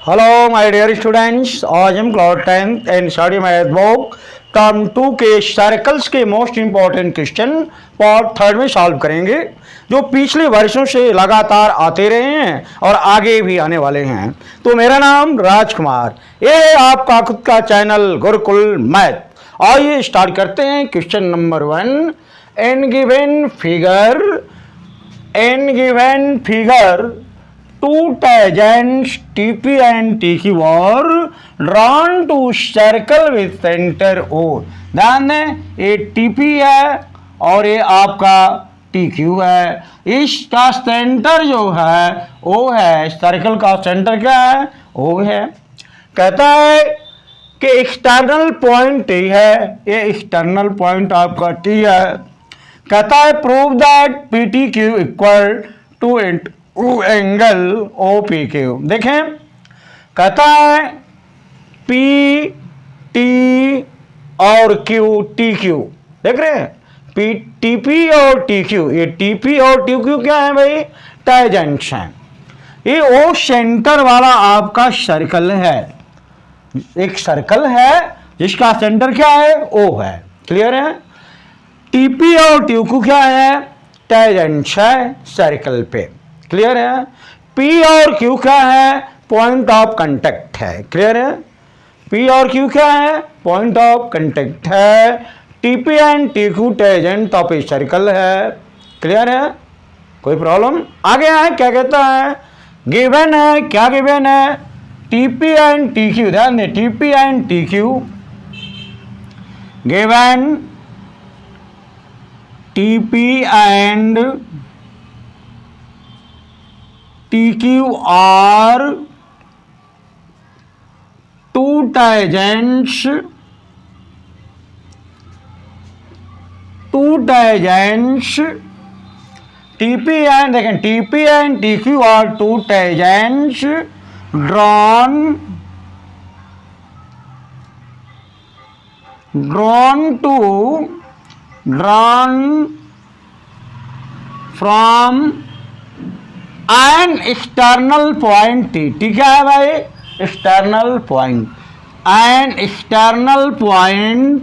Hello my dear students, आज हम class 10th and study math book term 2 के circles के मोस्ट इंपॉर्टेंट क्वेश्चन पार्ट 3 में solve करेंगे, जो पिछले वर्षों से लगातार आते रहे हैं और आगे भी आने वाले हैं। तो मेरा नाम राजकुमार, ये है आपका खुद का चैनल गुरुकुल मैथ। आइए स्टार्ट करते हैं। Question number 1, an given figure two tangents TP and TQ are drawn to circle with center O। ध्यान दें, ये TP है और ये आपका TQ है। इसका सेंटर जो है O है। सर्कल का सेंटर क्या है? O है। कहता है कि एक्सटर्नल पॉइंट T है, ये एक्सटर्नल पॉइंट आपका T है। कहता है prove that PTQ equal to angle OPQ। देखें, कहता है P T और Q TQ, देख रहे हैं TP और TQ। ये TP और TQ क्या है भाई? टैजेंट्स हैं। ये O सेंटर वाला आपका सर्कल है। एक सर्कल है जिसका सेंटर क्या है? O है। क्लियर है? TP और TQ क्या है? टैजेंट्स है सर्कल पे। क्लियर है? P और Q क्या है? पॉइंट ऑफ कांटेक्ट है। क्लियर है? P और Q क्या है? पॉइंट ऑफ कांटेक्ट है। TP and TQ tangent of a circle है। क्लियर है? कोई प्रॉब्लम? आगे आए, क्या कहता है? गिवन है, क्या गिवन है? TP एंड TQ, ध्यान दें, TP and TQ given TP and TQ are two tangents TP and देखें, TP and TQ are two tangents drawn from an external point T। ठीक है भाई? External point, N external point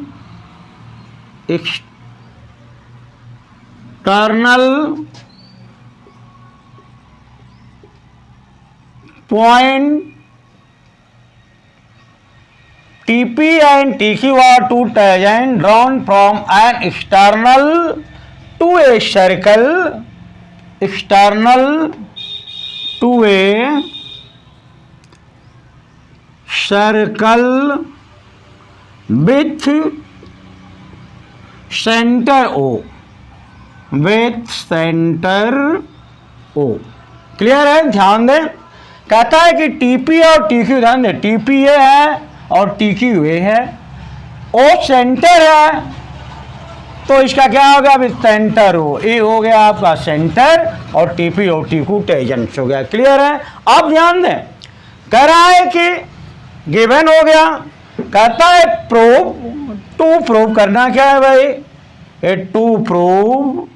TP and TQ are two tangents drawn from an external to a circle, external to a circle with center O, with center O। Clear है? ध्यान दें, कहता है कि TP और TQ, ध्यान दें, TP ये है और TQ ये है। O सेंटर है तो इसका क्या होगा? अभी सेंटर हो, ये हो गया आपका सेंटर और TP और TQ टेंजेंट्स हो गया। क्लियर है? अब ध्यान दें, कह रहा है कि गिवन हो गया, कहता है प्रूव करना क्या है भाई? ये टू प्रूव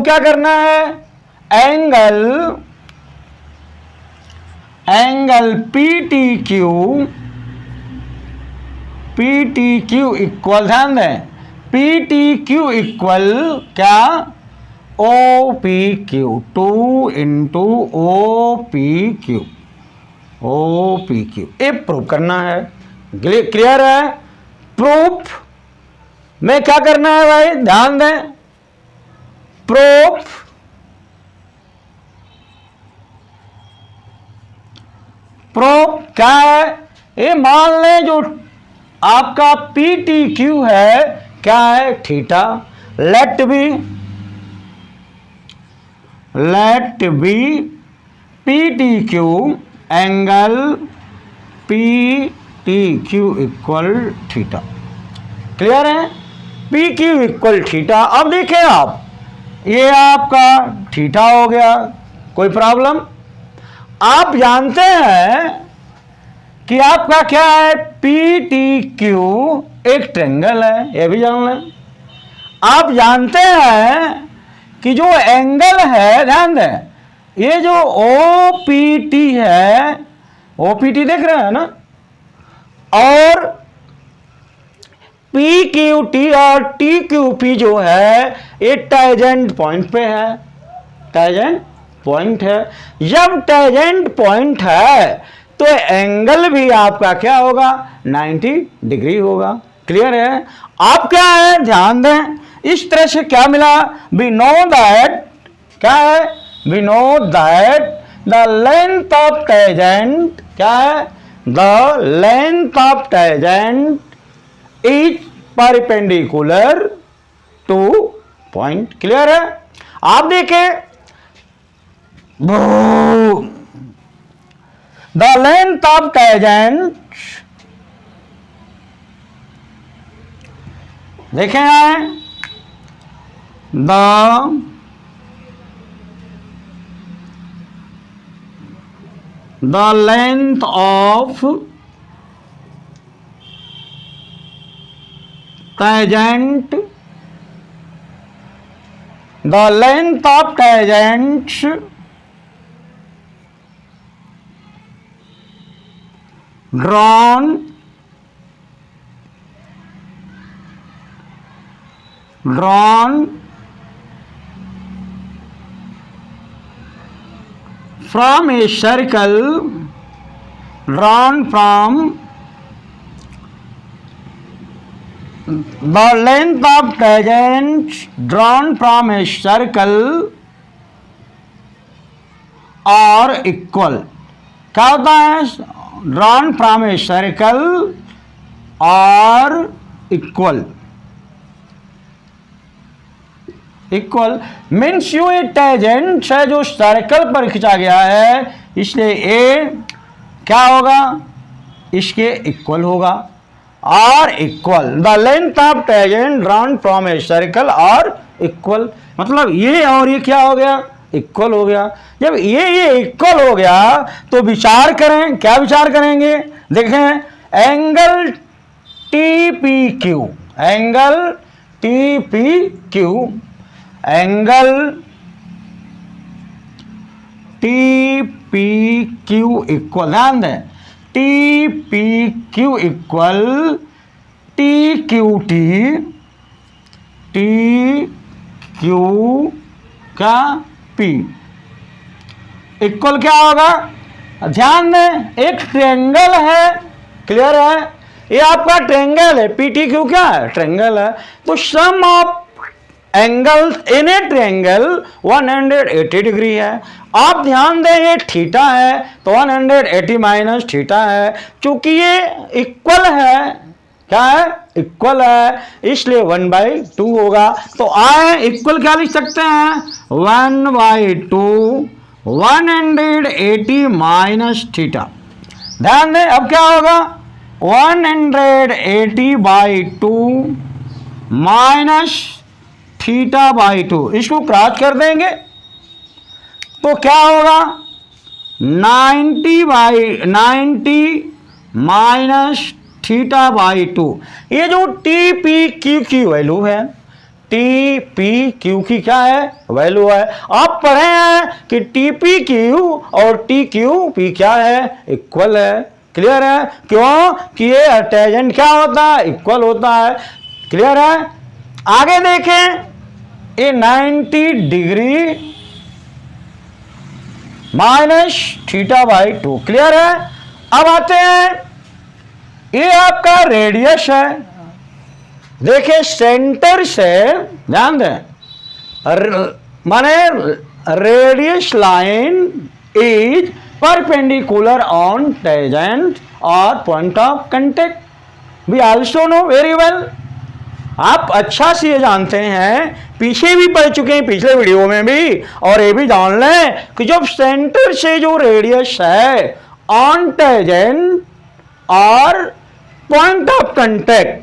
क्या करना है? एंगल PTQ इक्वल, ध्यान दें, PTQ इक्वल क्या? OPQ, 2 into OPQ। ये प्रूफ करना है। क्लियर है? प्रूफ में क्या करना है भाई? ध्यान दें, प्रूफ क्या है? ये मान लें जो आपका PTQ है क्या है? Theta. Let B PTQ angle PTQ equal theta. Clear है? PQ equal theta. अब देखें आप, ये आपका थीटा हो गया। कोई प्रॉब्लम? आप जानते हैं कि आपका क्या है? PTQ एक ट्रायंगल है, ये भी जान लें। आप जानते हैं कि जो एंगल है, ध्यान दें, ये जो OPT है, OPT देख रहे हैं ना, और PQT और TQP जो है ये टैजेंट पॉइंट पे है, टैजेंट पॉइंट है। जब टैजेंट पॉइंट है तो एंगल भी आपका क्या होगा, 90 डिग्री होगा। क्लियर है? आप क्या है, ध्यान दें, इस तरह से क्या मिला, वी नो दैट, क्या है, we know that the length of tangent, क्या है, the length of tangent is perpendicular to point. Clear है? आप देखें, द लेंथ ऑफ टैजेंट, देखें यहां, the length of tangent, the length of tangents drawn from a circle, drawn from the length of tangents drawn from a circle or equal, क्या होता है, drawn from a circle or equal, equal means U A tangent है जो circle पर खींचा गया है, इसलिए ए क्या होगा, इसके इक्वल होगा। और equal the length of tangent drawn from a circle और इक्वल, मतलब ये और ये क्या हो गया, इक्वल हो गया। जब ये इक्वल हो गया तो विचार करें, क्या विचार करेंगे, देखें angle TPQ, angle TPQ, angle TPQ equal, ध्यान दें, TPQ इक्वल TQT, TQ का P इक्वल क्या होगा, ध्यान दें, एक ट्रायंगल है, क्लियर है, ये आपका ट्रायंगल है, PTQ क्या है, ट्रायंगल है, तो sum of angle in a triangle 180 degree है। आप ध्यान दें ये थीटा है तो 180 माइनस थीटा है, क्योंकि ये इक्वल है, क्या है, इक्वल है, इसलिए 1/2 होगा। तो आए इक्वल क्या लिख सकते हैं, 1/2 180 माइनस थीटा। ध्यान दें, अब क्या होगा, 180/2 माइनस θ/2, इसको क्रॉस कर देंगे तो क्या होगा, 90/90 माइनस θ/2। ये जो TPQ की वैल्यू है, TPQ की क्या है, वैल्यू है। आप पढ़े हैं कि TPQ और TQP क्या है, इक्वल है। क्लियर है? क्यों कि ये टेंजेंट क्या होता है, इक्वल होता है। क्लियर है? आगे देखें, ये 90 डिग्री माइनस θ/2। क्लियर है? अब आते हैं, ये आपका रेडियस है, देखिए सेंटर से, ध्यान दें, माने radius line is perpendicular on tangent और point of contact. We also know very well, आप अच्छा से ये जानते हैं, पीछे भी पढ़ चुके हैं पिछले वीडियो में भी, और ये भी जान लें कि जब सेंटर से जो रेडियस है ऑन टेंजेंट और पॉइंट ऑफ कांटेक्ट,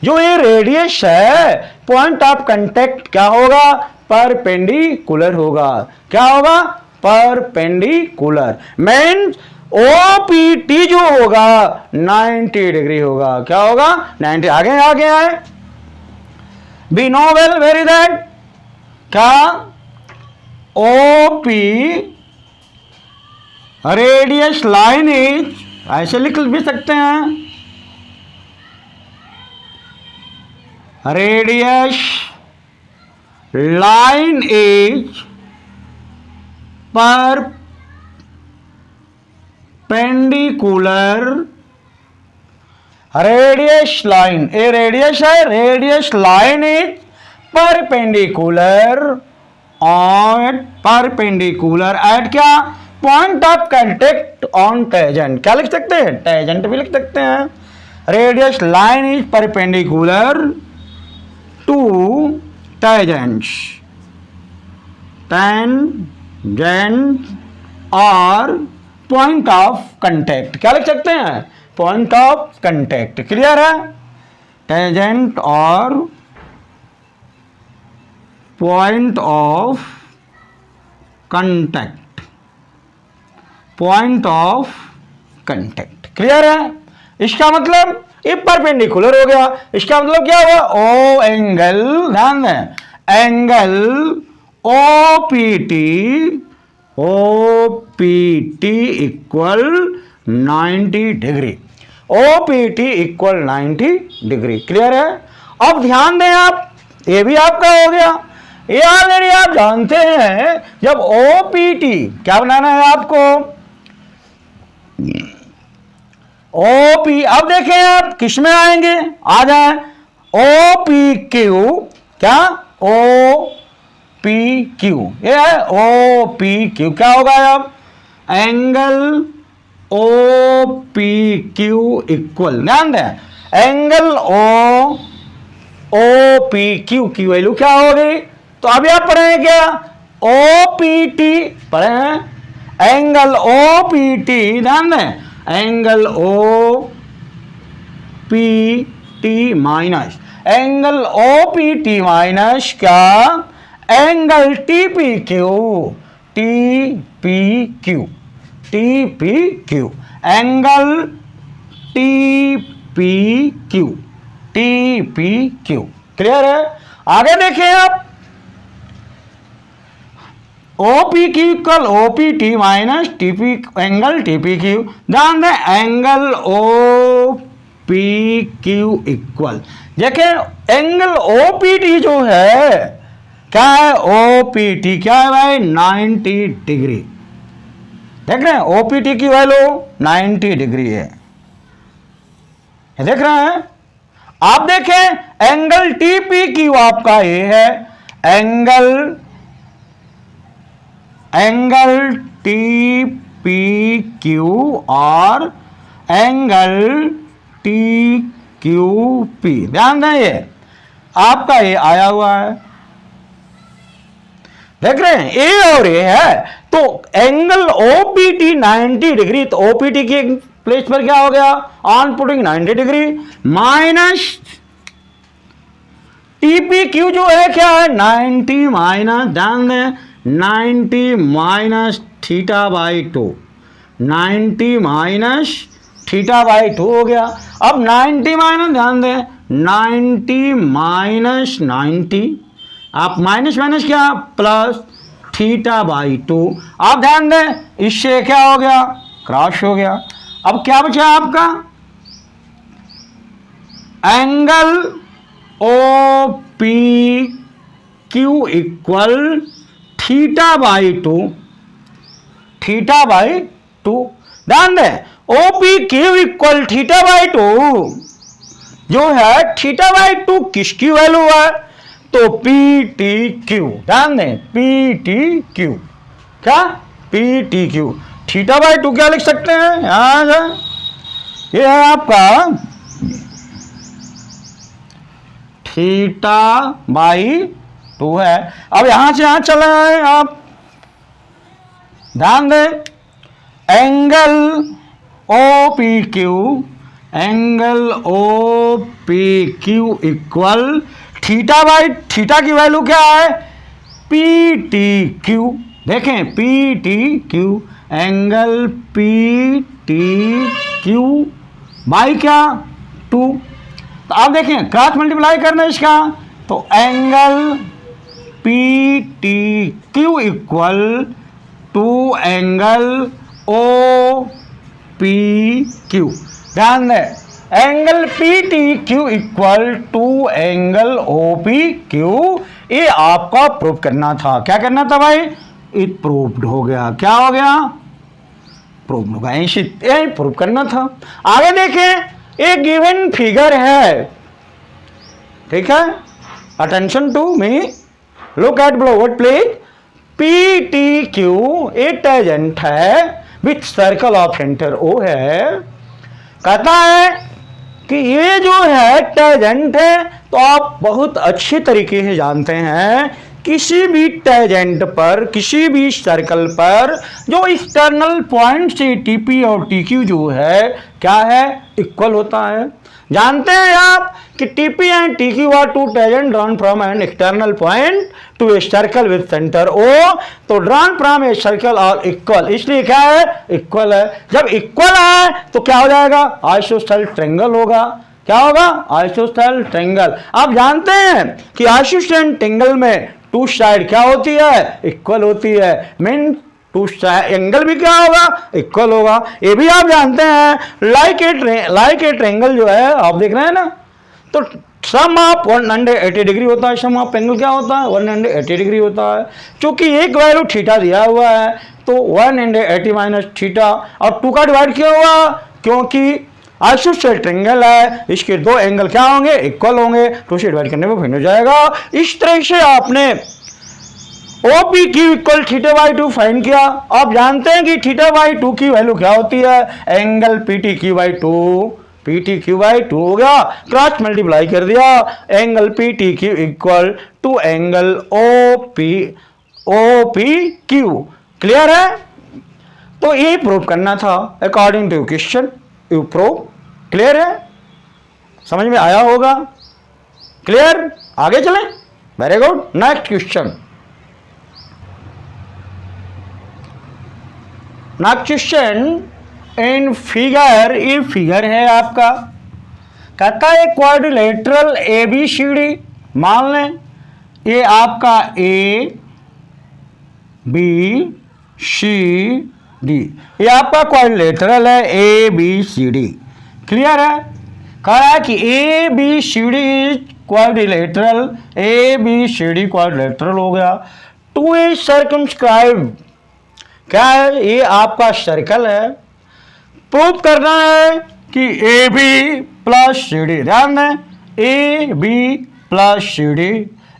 जो ये रेडियस है पॉइंट ऑफ कांटेक्ट क्या होगा, परपेंडिकुलर होगा। क्या होगा, परपेंडिकुलर। मीन्स OPT जो होगा 90 डिग्री होगा। क्या होगा, 90। आगे आए, we know well very that क्या O P radius line is, ऐसे लिख भी सकते हैं, radius line is perpendicular, radius line, a radius है, radius line is perpendicular at क्या, point of contact on tangent. क्या लिख सकते हैं, टेंजेंट भी लिख सकते हैं। Radius line is perpendicular to tangents, tangent और पॉइंट ऑफ कांटेक्ट। क्या लिख सकते हैं, पॉइंट ऑफ कांटेक्ट। क्लियर है, टेंजेंट और point of contact, point of contact. Clear है, इसका मतलब ये परपेंडिकुलर हो गया। इसका मतलब क्या हुआ, ओ एंगल, ध्यान दें, angle OPT equal 90 degree, OPT equal 90 degree. Clear है। अब ध्यान दें आप, ये भी आपका हो गया। ये ऑलरेडी आप जानते हैं, जब OPT क्या बनाना है आपको, OP, अब देखें आप किस में आएंगे, आ जाए OPQ, क्या OPQ, ये है OPQ, क्या होगा अब, एंगल OPQ इक्वल, ध्यान दें, एंगल OPQ की वैल्यू क्या होगी, तो अभी आप पढ़े हैं क्या, OPT पढ़े हैं, एंगल OPT, ध्यान दें, angle OPT minus, angle OPT minus क्या, angle TPQ, angle TPQ। Clear है। आगे देखिए आप, OPQ equal OPT minus TP, angle TPQ, ध्यान दें, एंगल OPQ इक्वल, देखिए एंगल OPT जो है क्या है, OPT क्या है भाई, 90 डिग्री। देख रहे हैं, OPT की वैल्यू 90 डिग्री है, देख रहे हैं। आप देखें एंगल TPQ आपका ये है, एंगल TPQ और एंगल TQP, ध्यान दें, ये आपका ये आया हुआ है, देख रहे हैं, ए और ए है। तो एंगल OPT 90 डिग्री, तो OPT की प्लेस पर क्या हो गया, on putting 90 degree minus TPQ जो है क्या है, 90 माइनस, ध्यान दें, 90 minus theta by 2, 90 minus theta by 2 हो गया। अब 90 माइनस, ध्यान दें, 90 माइनस 90, आप माइनस माइनस क्या, प्लस थीटा बाई 2। आप ध्यान दें, इससे क्या हो गया, क्रॉस हो गया। अब क्या बचा आपका, angle OPQ equal theta by 2, theta by 2, ध्यान दें, OPQ इक्वल थीटा बाई 2 जो है, थीटा बाई 2 किसकी वैल्यू है, तो PTQ, ध्यान दें, PTQ, क्या PTQ, थीटा बाई 2 क्या लिख सकते हैं, यहां से, ये है आपका थीटा बाई 2 है। अब यहां से यहां चले आए आप, ध्यान दें, angle OPQ, angle OPQ equal theta by, theta की वैल्यू क्या है, PTQ, देखें PTQ, एंगल PTQ बाई क्या 2। तो आप देखें क्रॉस मल्टीप्लाई करना इसका, तो angle P T Q equal to angle O P Q. ध्यान दें, angle P T Q equal to angle O P Q, ये आपका प्रूव करना था। क्या करना था भाई? इट प्रूव्ड हो गया। क्या हो गया? प्रूव होगा। यही प्रूव करना था। आगे देखें, एक गिवन फिगर है, ठीक है, attention to me, look at below what please. P T Q एक टेंजेंट है with circle of centre O है। कहता है कि ये जो है टेंजेंट है, तो आप बहुत अच्छे तरीके से जानते हैं किसी भी टेंजेंट पर, किसी भी सर्कल पर जो एक्सटर्नल पॉइंट से टीपी और टीक्यू जो है क्या है, इक्वल होता है। जानते हैं आप कि TP and TQ are two tangent drawn from an external point to a circle with centre O, तो ड्रॉन फ्रॉम ए सर्कल और इक्वल, इसलिए क्या है? इक्वल है। जब इक्वल है तो क्या हो जाएगा? आइसोसेलेस ट्रायंगल होगा। क्या होगा? Isosceles triangle. आप जानते हैं कि आइसोसेलेस ट्रायंगल में टू साइड क्या होती है? इक्वल होती है। मीन टू साइड एंगल भी क्या होगा? इक्वल होगा। ये भी आप जानते हैं लाइक ए ट्रायंगल जो है, आप देख रहे हैं ना, तो सम ऑफ 180 डिग्री होता है, सम ऑफ एंगल क्या होता है? 180 डिग्री होता है। क्योंकि एक वैल्यू थीटा दिया हुआ है तो 180 माइनस थीटा, और 2 का डिवाइड क्यों हुआ? क्योंकि आइसोसेलेस ट्रायंगल है, इसके दो एंगल क्या होंगे? इक्वल होंगे, तो उसे डिवाइड करने में भिन्न हो जाएगा। इस तरह से आपने O P Q equal theta by 2 find किया। आप जानते हैं कि थीटा बाई 2 की वैल्यू क्या होती है? Angle P T Q by 2, P T Q by 2 हो गया, क्रॉस मल्टीप्लाई कर दिया, angle P T Q equal to angle O P Q. Clear है? तो यही प्रूव करना था according to question, you prove. Clear है? समझ में आया होगा? क्लियर? आगे चलें। Very good. Next question. Next question in figure, ये फिगर है आपका, कहता है quadrilateral A B C D. मान लें ये आपका ए बी सी डी, ये आपका क्वाड्रिलेटरल है A B C D. Clear है? कह रहा है कि A B C D is quadrilateral, A B C D quadrilateral हो गया। टू ए सर्कमस्क्राइब, क्या है? ये आपका सर्कल है। प्रूव करना है कि A B plus C D, ध्यान दें, A B plus C D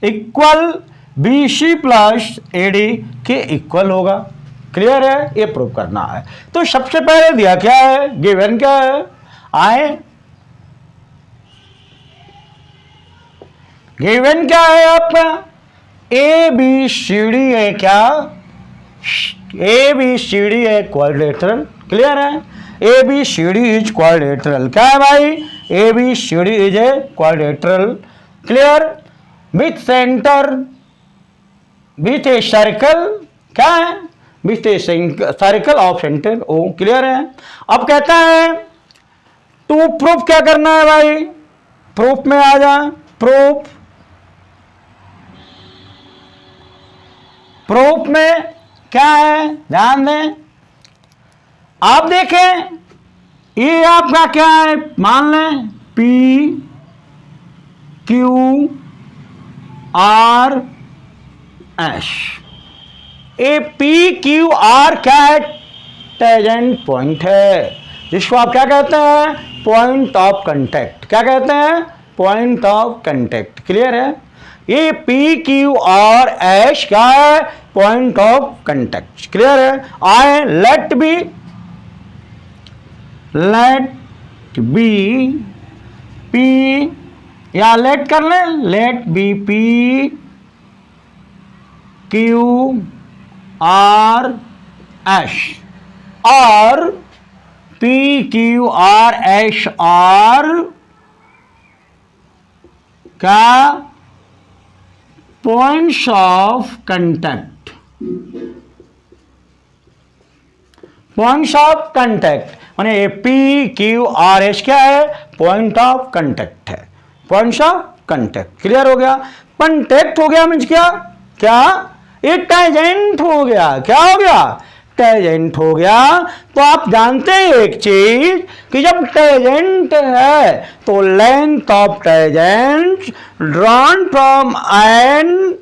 equal B C plus A D के इक्वल होगा। क्लियर है? ये प्रूव करना है। तो सबसे पहले दिया क्या है? गिवन क्या है? आए, गिवन क्या है आपका? ए बी सी डी है क्या? ए बी सी डी है क्वाड्रिलेटरल। क्लियर है? A B C D is quadrilateral. क्या है भाई? A B C D is a quadrilateral. Clear? With centre, with a circle, क्या है? With a circle of centre O. Clear है? अब कहता है टू प्रूफ क्या करना है भाई? प्रूफ में आ जा। प्रूफ, प्रूफ में क्या है? ध्यान दें, आप देखें ये आपका क्या है? मान लें P Q R S. A P Q are क्या है? टेंजेंट पॉइंट है, जिसको आप क्या कहते हैं? Point of contact. क्या कहते हैं? Point of contact. क्लियर है? ये पी क्यू आर एस क्या है? Point of contact. क्लियर है? आए, लेट बी पी, या लेट कर लें, let be P Q R S, और P Q R S are का points of contact. Points of contact माने पी क्यू आर एस क्या है? पॉइंट ऑफ कांटेक्ट है, पॉइंट्स ऑफ कांटेक्ट। क्लियर हो गया? कांटेक्ट हो गया मीन्स क्या? क्या, ये टेंजेंट हो गया। क्या हो गया, टेंजेंट हो गया। तो आप जानते हैं एक चीज कि जब टेंजेंट है तो length of tangent drawn from an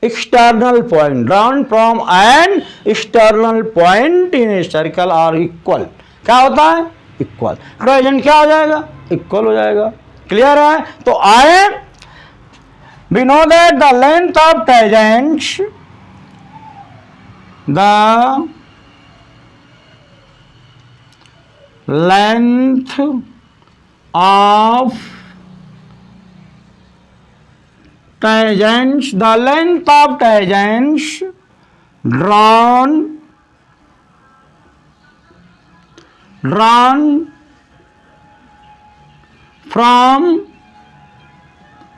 external point, drawn from an external point in a circle are equal. क्या होता है, इक्वल। टेंजेंट क्या हो जाएगा, इक्वल हो जाएगा। क्लियर है। तो आए we know that the length of tangents, the length of tangents, the length of tangents drawn from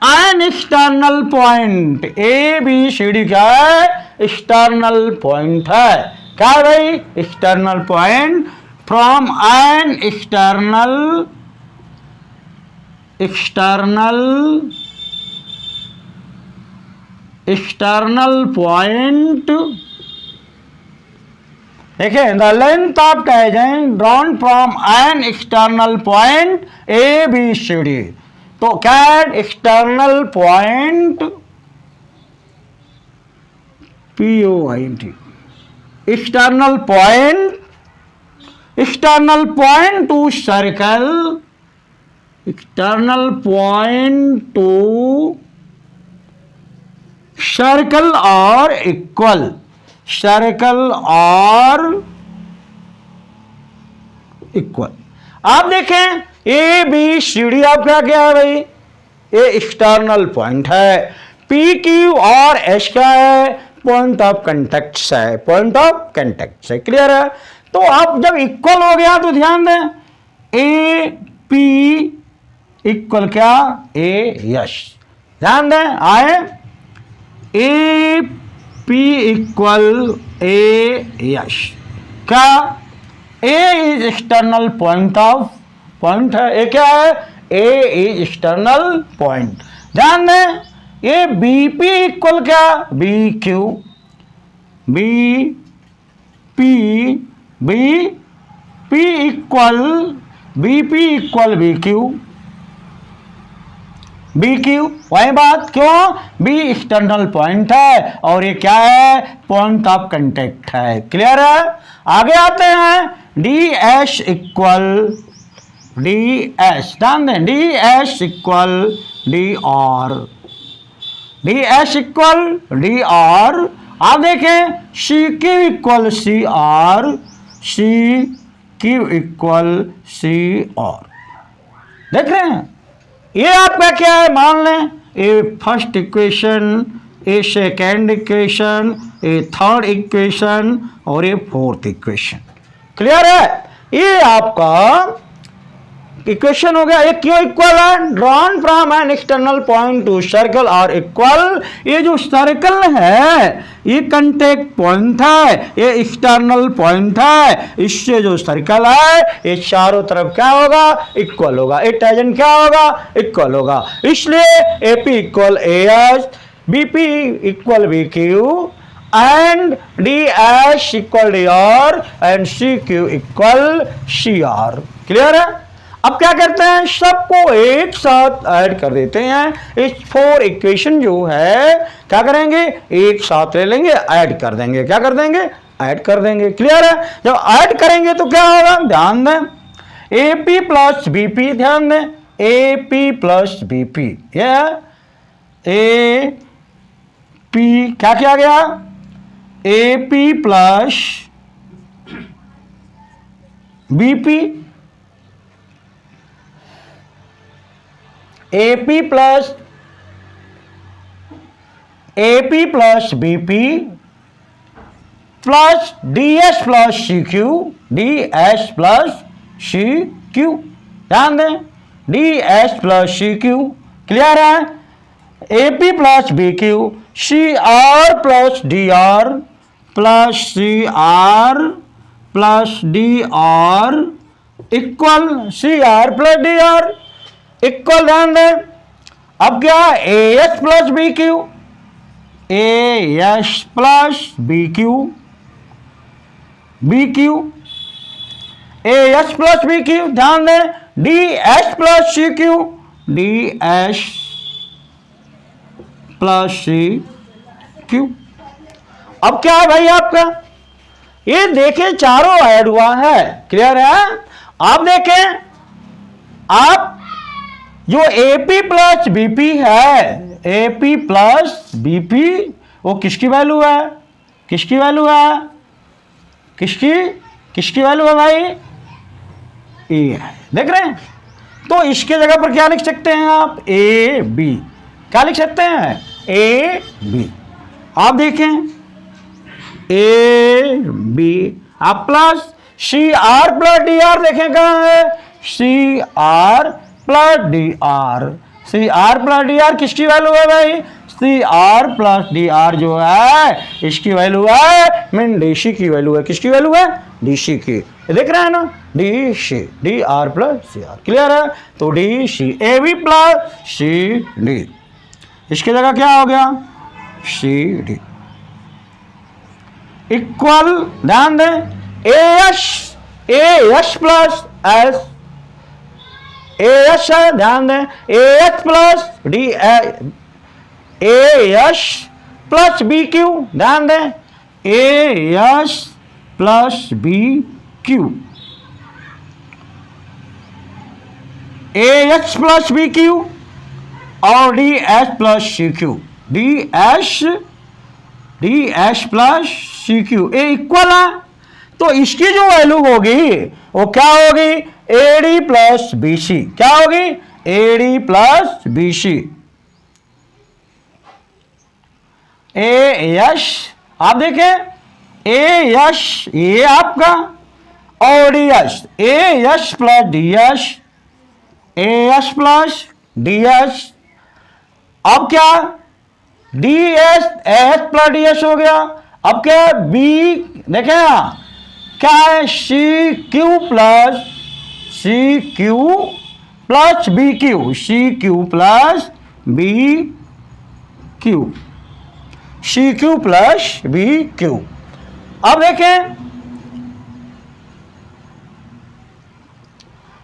an external point, A B C D क्या है, एक्सटर्नल पॉइंट है। क्या है भाई, external point from an external point. देखिए, the length of tangent drawn from an external point A B C D. तो क्या है, external point POINT, external point to circle, external point to circle और equal, circle और equal. आप देखें A B C D आपका क्या है भाई, ये एक्सटर्नल पॉइंट है। पी क्यू और एस क्या है, पॉइंट ऑफ कांटेक्ट है, पॉइंट ऑफ कांटेक्ट है। क्लियर है। तो आप जब इक्वल हो गया तो ध्यान दें, ए पी इक्वल क्या, ए यस। ध्यान दें, आए A P equal A S. क्या, A is external point of point है, ये क्या है, ए इज एक्सटर्नल पॉइंट। ध्यान दें, ये बी पी इक्वल क्या, B Q, B P equal B Q, B Q वही बात। क्यों, बी एक्सटर्नल पॉइंट है और ये क्या है, पॉइंट ऑफ कांटेक्ट है। क्लियर है। आगे आते हैं, D S equal D S. ध्यान दें, D S equal D R, D S equal D R. आप देखें, C Q equal C R, C Q equal C R. देख रहे हैं, ये आपका क्या है, मान लें a first equation, a second equation, a third equation और ए फोर्थ इक्वेशन। क्लियर है। ये आपका इक्वेशन हो गया। ये क्यों इक्वल है, drawn from an external point to circle और इक्वल। ये जो सर्कल है ये कांटेक्ट पॉइंट है, ये एक्सटर्नल पॉइंट है। इससे जो सर्कल है ये चारों तरफ क्या होगा, इक्वल होगा। ये टेंजेंट क्या होगा, इक्वल होगा। इसलिए A P equal A S, B P equal B Q and D S equal D R and C Q equal C R. Clear है। अब क्या करते हैं, सबको एक साथ ऐड कर देते हैं। इस फोर इक्वेशन जो है क्या करेंगे, एक साथ ले लेंगे, ऐड कर देंगे। क्या कर देंगे, ऐड कर देंगे। क्लियर है। जब ऐड करेंगे तो क्या होगा, ध्यान दें, A P plus B P. ध्यान दें, A P plus B P, A P क्या किया गया, A P plus B P, AP plus BP plus DS plus CQ, DS plus CQ। ध्यान दें, DS plus CQ। क्लियर है। AP plus BQ, CR plus DR plus CR plus DR equal CR plus DR equal. ध्यान दें, अब क्या, A S plus B Q, A S plus B Q, B Q, A S plus B Q, ध्यान दें, D S plus C Q, D S plus C Q. अब क्या है भाई आपका, ये देखें चारों ऐड हुआ है, क्लियर है। आप देखें, आप जो एपी प्लस बीपी है, एपी प्लस बीपी, वो किसकी वैल्यू है, किसकी वैल्यू है, किसकी किसकी वैल्यू है भाई, ए है, देख रहे हैं। तो इसके जगह पर क्या लिख सकते हैं आप, ए बी, क्या लिख सकते हैं, ए बी। आप देखें ए बी, आप plus C R plus D R, देखें कहाँ है, C R plus D R, C R plus D R किसकी वैल्यू है भाई, C R plus D R जो है इसकी वैल्यू है मीन डी सी की वैल्यू है, किसकी वैल्यू है, डी सी की, देख रहे हैं ना, D C, D R plus C R, clear है। तो D C, A B plus C D, इसकी जगह क्या हो गया, सी डी इक्वल, ध्यान दें, A S plus S, A S है, ध्यान दें, A S plus D, A S plus B Q, ध्यान दें, A S plus B Q, A S plus B Q और D S plus C Q, D S plus C Q, A equal है। तो इसकी जो value होगी वो क्या होगी, A D plus B C, क्या होगी, A D plus B C, A S, आप देखें ए एस ये आपका और D S, A S plus D S, A S plus D S, अब क्या D S plus D S हो गया। अब क्या बी, देखें ना क्या है, C Q plus B Q, C Q plus B Q, C Q plus B Q. अब देखें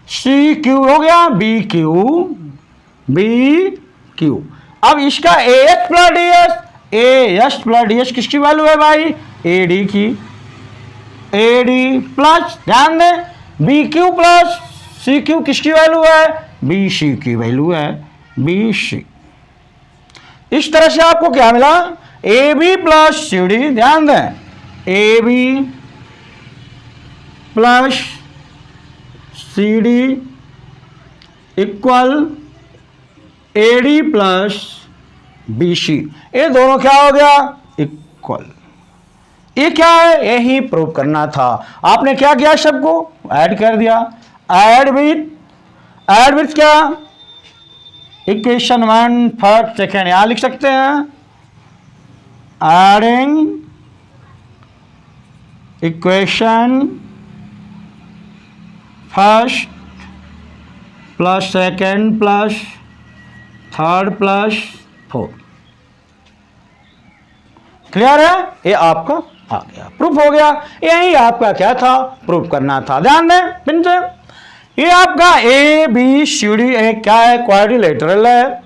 सी क्यू हो गया बी क्यू। अब इसका A S plus D S, A S plus D S किसकी वैल्यू है भाई, ए डी की, ए डी प्लस, ध्यान दें, B Q plus C Q किसकी वैल्यू है, बी सी की वैल्यू है, बी सी। इस तरह से आपको क्या मिला, A B plus C D, ध्यान दें, A B plus C D equal A D plus B C, ये दोनों क्या हो गया, इक्वल। ये क्या है, यही प्रूव करना था। आपने क्या किया, सबको ऐड कर दिया, ऐड विथ क्या, इक्वेशन 1 फर्स्ट सेकेंड यहां लिख सकते हैं, adding equation first plus second plus third plus fourth, clear है। ये आपका आ गया, प्रूफ हो गया। यही आपका क्या था, प्रूफ करना था। ध्यान दें फिर से, ये आपका ए बी सी डी एक क्या है, क्वाड्रिलेटरल है,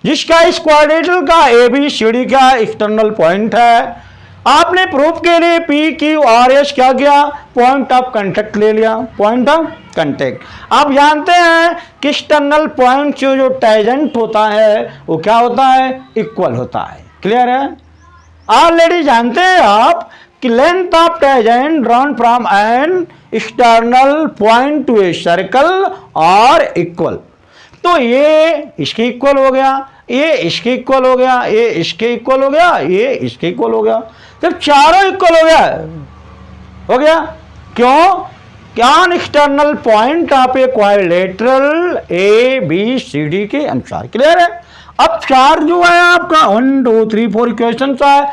जिसका इस क्वाड्रिलेटरल का ए बी सी डी का एक्सटर्नल पॉइंट है। आपने प्रूफ के लिए पी क्यू आर एस क्या किया, पॉइंट ऑफ कांटेक्ट ले लिया, पॉइंट ऑफ कांटेक्ट। आप जानते हैं कि एक्सटर्नल पॉइंट जो टेंजेंट होता है वो क्या होता है, इक्वल होता है, क्लियर है। ऑलरेडी जानते हैं आप कि length of tangent drawn from an external point to a circle are equal. तो ये इसके इक्वल हो गया, ये इसके इक्वल हो गया, ये इसके इक्वल हो गया, ये इसके इक्वल हो गया। जब चारों इक्वल हो गया क्यों, क्या external point of a quadrilateral A B C D के अनुसार, क्लियर है। अब चार जो है आपका 1 2 3 4 इक्वेशन है,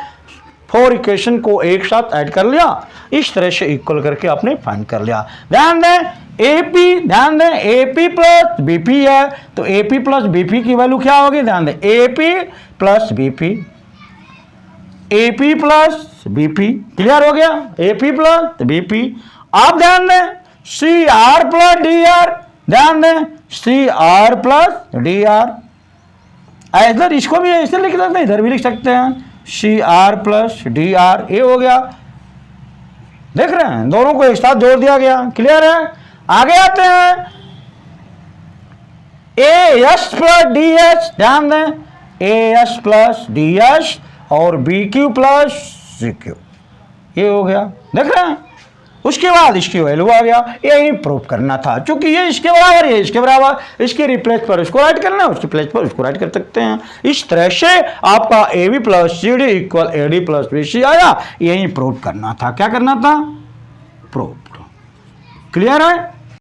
4 इक्वेशन को एक साथ ऐड कर लिया, इस तरह से इक्वल करके आपने फाइंड कर लिया। ध्यान दें एपी, ध्यान दें एपी प्लस बीपी है, तो एपी प्लस बीपी की वैल्यू क्या होगी, ध्यान दें AP plus BP A P plus B P, clear हो गया, A P plus B P. आप ध्यान दें C R plus D R, ध्यान दें C R plus D R. इधर इसको भी ऐसे लिख सकते हैं, इधर भी लिख सकते हैं C R plus D R, ये हो गया। देख रहे हैं दोनों को एक साथ जोड़ दिया गया, क्लियर है। आगे आते हैं A S plus D H, ध्यान दें A S plus D H और B Q plus C Q, ये हो गया, देख रहे हैं। उसके बाद इसकी वैल्यू आ गया, यही प्रूव करना था, क्योंकि ये इसके बराबर, ये इसके बराबर, इसके रिप्लेस पर उसको राइट करना है, उसके प्लेस पर उसको राइट कर सकते हैं। इस तरह से आपका A B plus C D equal A D plus B C आया, यही प्रूव करना था। क्या करना था? प्रूव। क्लियर है।